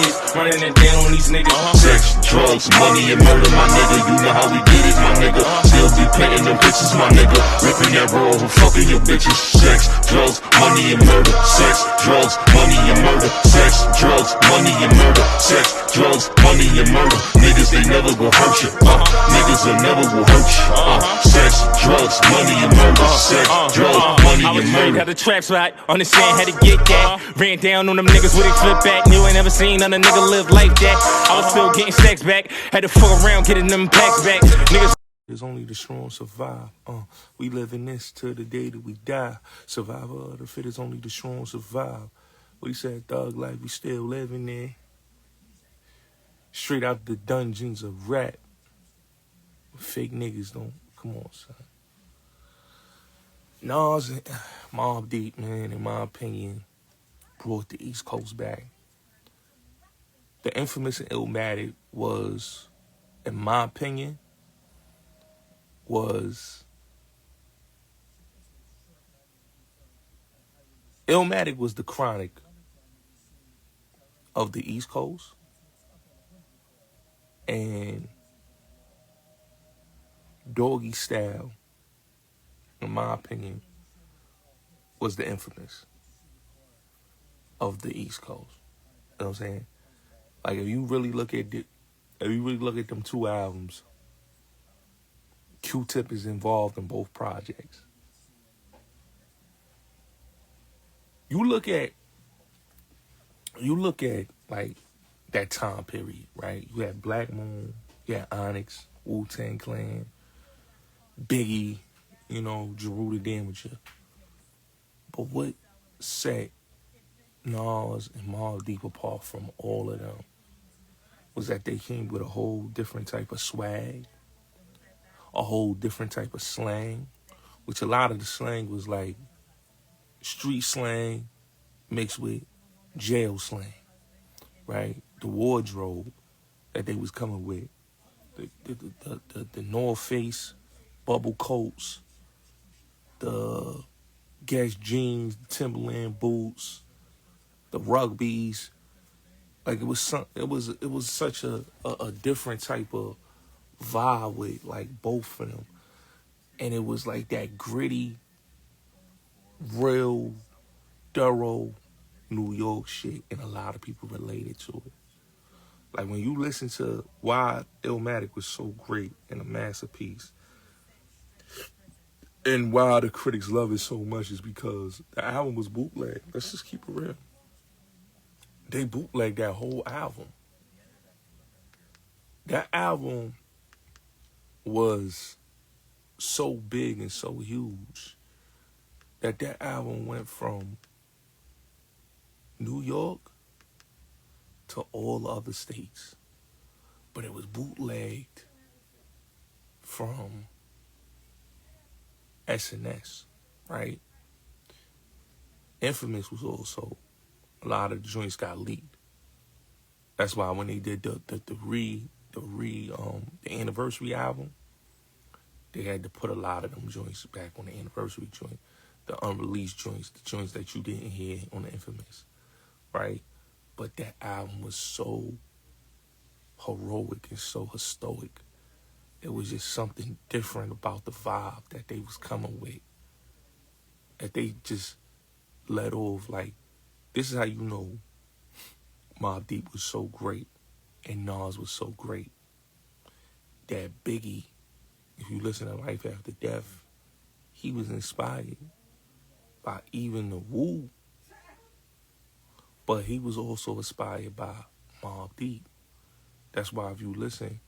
is, running it down on these niggas. Sex, drugs, money, and murder, my nigga. You know how we get it, my nigga. Still be painting them pictures, my nigga. Ripping that raw and fucking your bitches. Sex, drugs, money, and murder. Sex, drugs, money, and murder. Sex, drugs, money, and murder. Sex, drugs, money, and murder. Niggas, they never gon' hurt you. Niggas, they never will hurt you. Sex, drugs, money, and murder. Sex, drugs, money, I was and trained murder. how the trap spot, understand how to get that. Ran down on them niggas with a flip back. Knew I never seen another nigga live like that. I was still getting stacks back. Had to fuck around getting them packs back. Niggas. It's only the strong survive. We live in this till the day that we die. Survival of the fittest, only the strong survive. We said thug life, we still living there. Straight out the dungeons of rap. Fake niggas don't. Come on, son. Nas and Mobb Deep, man, in my opinion, brought the East Coast back. The infamous and Illmatic was, in my opinion, Illmatic was the Chronic of the East Coast, and Doggy Style, in my opinion, was the infamous of the East Coast. You know what I'm saying? Like, if you really look at them two albums, Q-Tip is involved in both projects. You look at like that time period, right? You had Black Moon, you had Onyx, Wu-Tang Clan, Biggie, you know, Jeru the Damager. But what set Nas and Mobb Deep apart from all of them was that they came with a whole different type of swag, a whole different type of slang, which a lot of the slang was like street slang mixed with jail slang, right? The wardrobe that they was coming with, the North Face bubble coats, the Guess jeans, the Timberland boots, the rugbies. Like, it was such a different type of vibe with like both of them, and it was like that gritty, real, thorough New York shit, and a lot of people related to it. Like, when you listen to why Illmatic was so great and a masterpiece, and why the critics love it so much, is because the album was bootleg. Let's just keep it real. They bootlegged that whole album. That album was so big and so huge that album went from New York to all other states. But it was bootlegged from SNS, right? Infamous was also, a lot of the joints got leaked. That's why when they did the anniversary album, they had to put a lot of them joints back on the anniversary joint, the unreleased joints, the joints that you didn't hear on the Infamous, right? But that album was so heroic and so historic. It was just something different about the vibe that they was coming with, that they just let off. Like, this is how you know Mobb Deep was so great and Nas was so great. That Biggie, if you listen to Life After Death, he was inspired by even the Wu, but he was also inspired by Mobb Deep. That's why if you listen,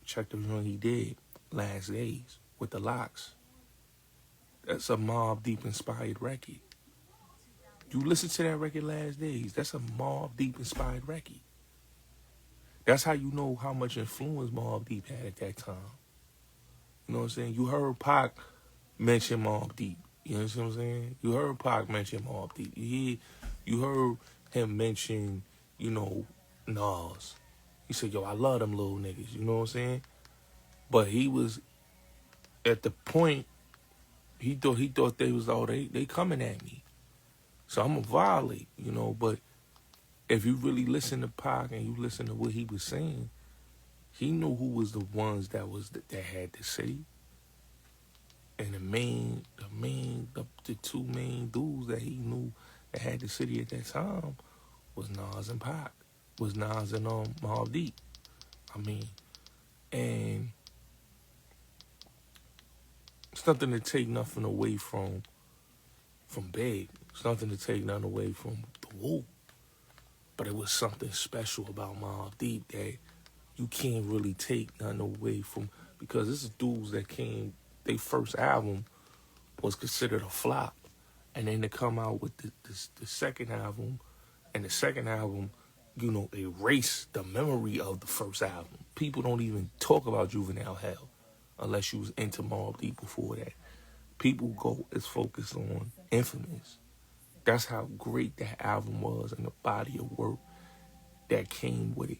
check the joint he did, Last Days, with the Locks. That's a Mobb Deep inspired record. You listen to that record, Last Days, that's a Mobb Deep inspired record. That's how you know how much influence Mobb Deep had at that time. You know what I'm saying? You heard Pac mention Mobb Deep. You know what I'm saying? You heard Pac mention Mobb Deep. You heard him mention, you know, Nas. He said, yo, I love them little niggas. You know what I'm saying? But he was, at the point, he thought they was, oh, they coming at me. So I'm going to violate, you know. But if you really listen to Pac and you listen to what he was saying, he knew who was the ones that had the city. And the two main dudes that he knew that had the city at that time was Nas and Pac, was Nas and Mobb Deep. I mean, and it's nothing to take nothing away from Big. It's nothing to take nothing away from the Wu. But it was something special about Mobb Deep that you can't really take nothing away from, because this is dudes that came, their first album was considered a flop. And then to come out with the second album, and the second album, you know, erase the memory of the first album. People don't even talk about Juvenile Hell unless you was into Mobb Deep before that. People go is focused on Infamous. That's how great that album was and the body of work that came with it.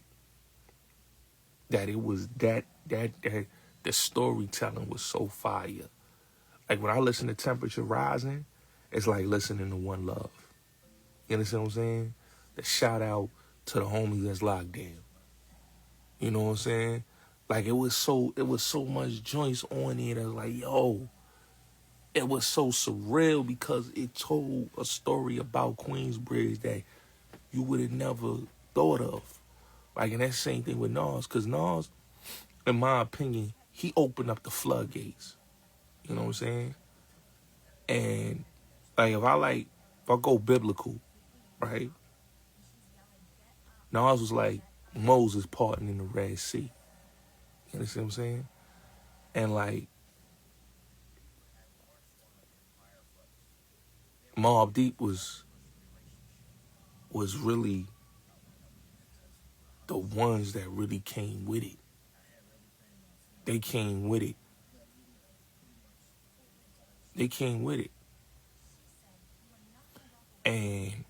That it was that the storytelling was so fire. Like when I listen to Temperature Rising, it's like listening to One Love. You understand what I'm saying? The shout out to the homies that's locked down. You know what I'm saying? Like it was so much joints on it. I was like, yo, it was so surreal because it told a story about Queensbridge that you would have never thought of. Like, and that same thing with Nas, because Nas, in my opinion, he opened up the floodgates. You know what I'm saying? And like if I go biblical, right? Nas was like Moses parting in the Red Sea. You understand what I'm saying? And like Mobb Deep was really the ones that really came with it. They came with it. They came with it. And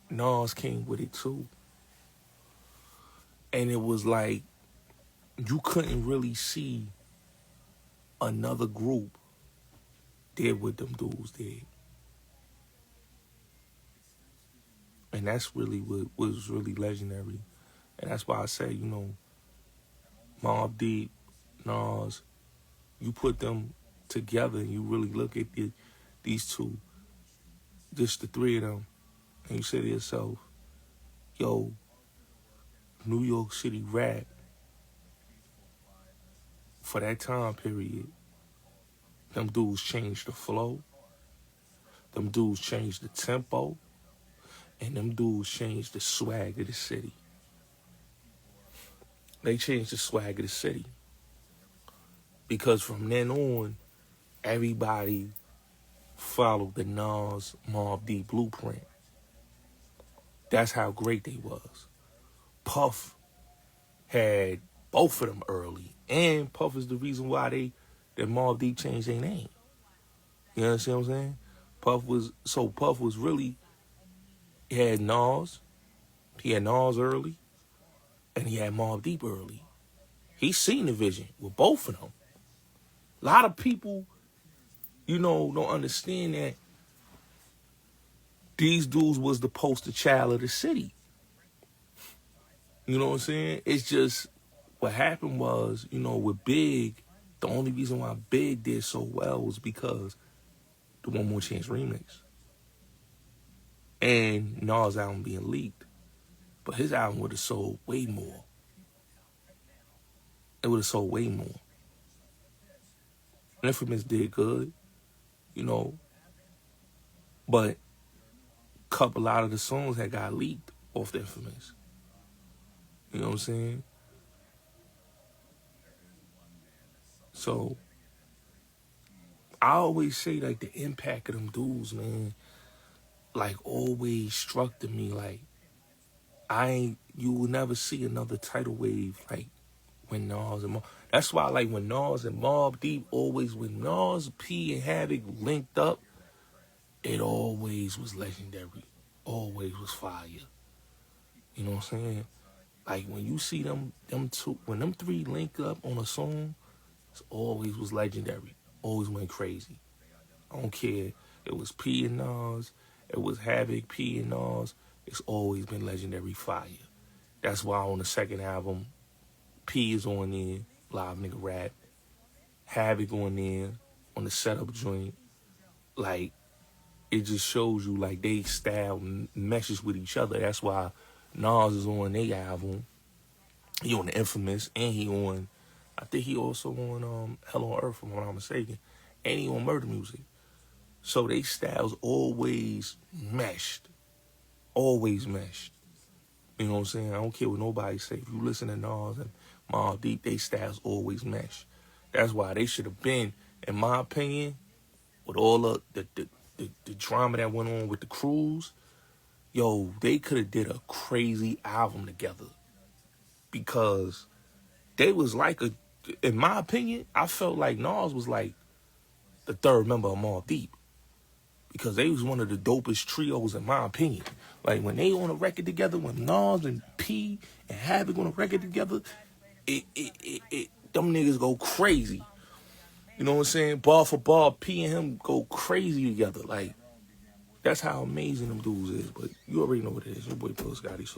Nas came with it too. And it was like you couldn't really see another group did what them dudes did. And that's really what was really legendary. And that's why I say, you know, Mobb Deep, Nas, you put them together and you really look at these two, just the three of them, and you say to yourself, yo, New York City rap, for that time period, them dudes changed the flow, them dudes changed the tempo, and them dudes changed the swag of the city. They changed the swag of the city. Because from then on, everybody followed the Nas Mobb Deep blueprint. That's how great they was. Puff had both of them early. And Puff is the reason why that Mobb Deep changed their name. You understand what I'm saying? Puff was really, he had Nas early, and he had Mobb Deep early. He seen the vision with both of them. A lot of people, you know, don't understand that these dudes was the poster child of the city. You know what I'm saying? It's just, what happened was, you know, with Big, the only reason why Big did so well was because the One More Chance remix. And Nas' album being leaked. But his album would have sold way more. It would have sold way more. Infamous did good, you know, but a lot of the songs had got leaked off the Infamous. You know what I'm saying? So I always say, like, the impact of them dudes, man, like, always struck to me. Like, you will never see another tidal wave like when Nas and Mobb. That's why, like, when Nas and Mobb Deep, when Nas, P, and Havoc linked up, it always was legendary. Always was fire. You know what I'm saying? Like, when you see them two, when them three link up on a song, it always was legendary. Always went crazy. I don't care. It was P and Nas. It was Havoc, P and Nas. it's always been legendary fire. That's why on the second album, P is on there, live nigga rap. Havoc on there, on the setup joint. Like, it just shows you, like, they style meshes with each other. That's why Nas is on their album. He on the Infamous, and he on, I think he also on Hell on Earth, if I'm not mistaken. And he on Murder Music. So they styles always meshed. Always meshed. You know what I'm saying? I don't care what nobody say. If you listen to Nas and Mobb Deep, they styles always mesh. That's why they should have been, in my opinion, with all the drama that went on with the crews, yo, they could have did a crazy album together. Because they was like in my opinion, I felt like Nas was like the third member of Mobb Deep. Because they was one of the dopest trios in my opinion. Like when they on a record together, when Nas and P and Havoc on a record together, them niggas go crazy. You know what I'm saying? Bar for bar, P and him go crazy together. Like, that's how amazing them dudes is. But you already know what it is. Your boy Bill Scotty. So